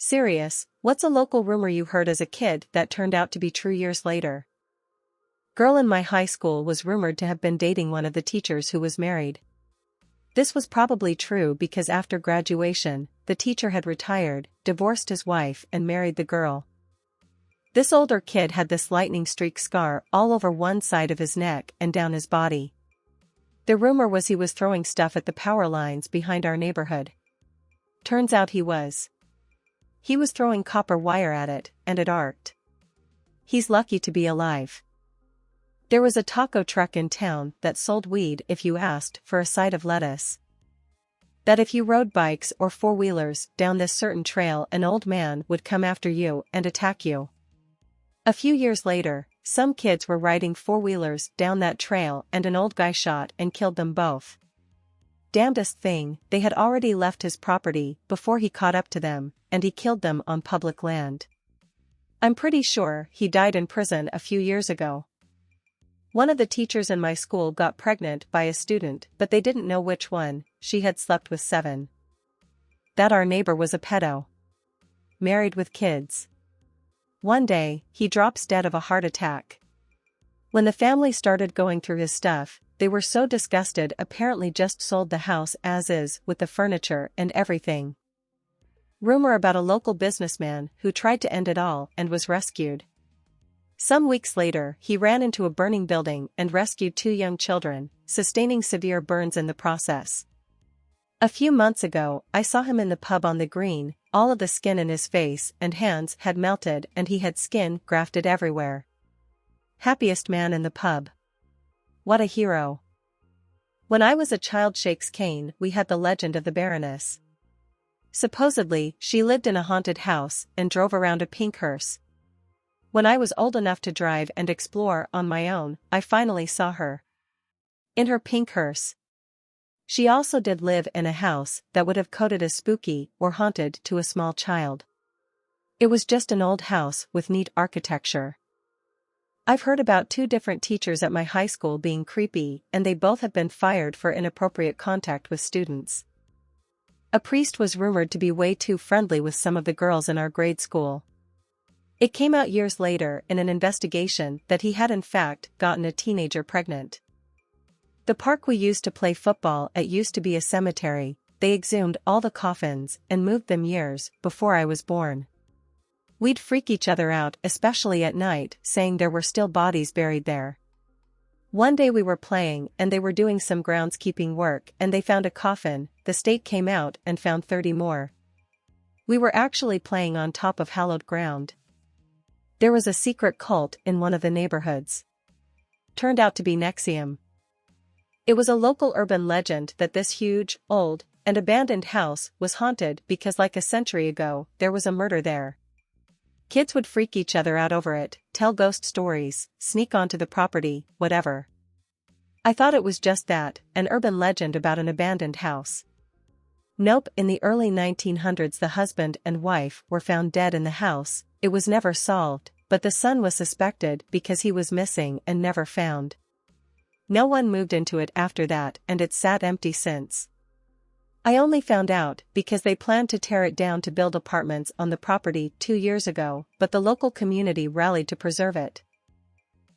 Serious, what's a local rumor you heard as a kid that turned out to be true years later? Girl in my high school was rumored to have been dating one of the teachers who was married. This was probably true because after graduation, the teacher had retired, divorced his wife and married the girl. This older kid had this lightning streak scar all over one side of his neck and down his body. The rumor was he was throwing stuff at the power lines behind our neighborhood. Turns out he was. He was throwing copper wire at it, and it arced. He's lucky to be alive. There was a taco truck in town that sold weed if you asked for a side of lettuce. That if you rode bikes or four-wheelers down this certain trail, an old man would come after you and attack you. A few years later, some kids were riding four-wheelers down that trail and an old guy shot and killed them both. Damnedest thing, they had already left his property before he caught up to them, and he killed them on public land. I'm pretty sure he died in prison a few years ago. One of the teachers in my school got pregnant by a student, but they didn't know which one. She had slept with 7. That our neighbor was a pedo. Married with kids. One day, he drops dead of a heart attack. When the family started going through his stuff, they were so disgusted, apparently just sold the house as is with the furniture and everything. Rumor about a local businessman who tried to end it all and was rescued. Some weeks later, he ran into a burning building and rescued 2 young children, sustaining severe burns in the process. A few months ago, I saw him in the pub on the green. All of the skin in his face and hands had melted and he had skin grafted everywhere. Happiest man in the pub. What a hero. When I was a child, shakes cane, we had the legend of the Baroness. Supposedly, she lived in a haunted house and drove around a pink hearse. When I was old enough to drive and explore on my own, I finally saw her. In her pink hearse. She also did live in a house that would have coded as spooky or haunted to a small child. It was just an old house with neat architecture. I've heard about 2 different teachers at my high school being creepy, and they both have been fired for inappropriate contact with students. A priest was rumored to be way too friendly with some of the girls in our grade school. It came out years later in an investigation that he had in fact gotten a teenager pregnant. The park we used to play football at used to be a cemetery. They exhumed all the coffins and moved them years before I was born. We'd freak each other out, especially at night, saying there were still bodies buried there. One day we were playing and they were doing some groundskeeping work and they found a coffin. The state came out and found 30 more. We were actually playing on top of hallowed ground. There was a secret cult in one of the neighborhoods. Turned out to be Nexium. It was a local urban legend that this huge, old, and abandoned house was haunted because like a century ago, there was a murder there. Kids would freak each other out over it, tell ghost stories, sneak onto the property, whatever. I thought it was just that, an urban legend about an abandoned house. Nope, in the early 1900s the husband and wife were found dead in the house. It was never solved, but the son was suspected because he was missing and never found. No one moved into it after that and it's sat empty since. I only found out because they planned to tear it down to build apartments on the property 2 years ago, but the local community rallied to preserve it.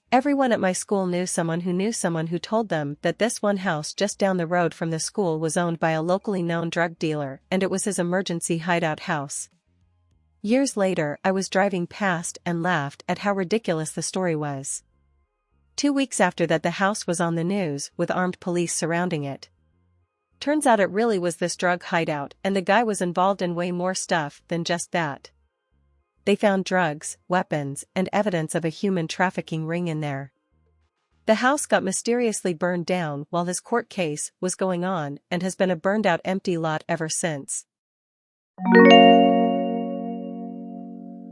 Everyone at my school knew someone who told them that this one house just down the road from the school was owned by a locally known drug dealer and it was his emergency hideout house. Years later, I was driving past and laughed at how ridiculous the story was. 2 weeks after that, the house was on the news with armed police surrounding it. Turns out it really was this drug hideout, and the guy was involved in way more stuff than just that. They found drugs, weapons, and evidence of a human trafficking ring in there. The house got mysteriously burned down while his court case was going on and has been a burned-out empty lot ever since.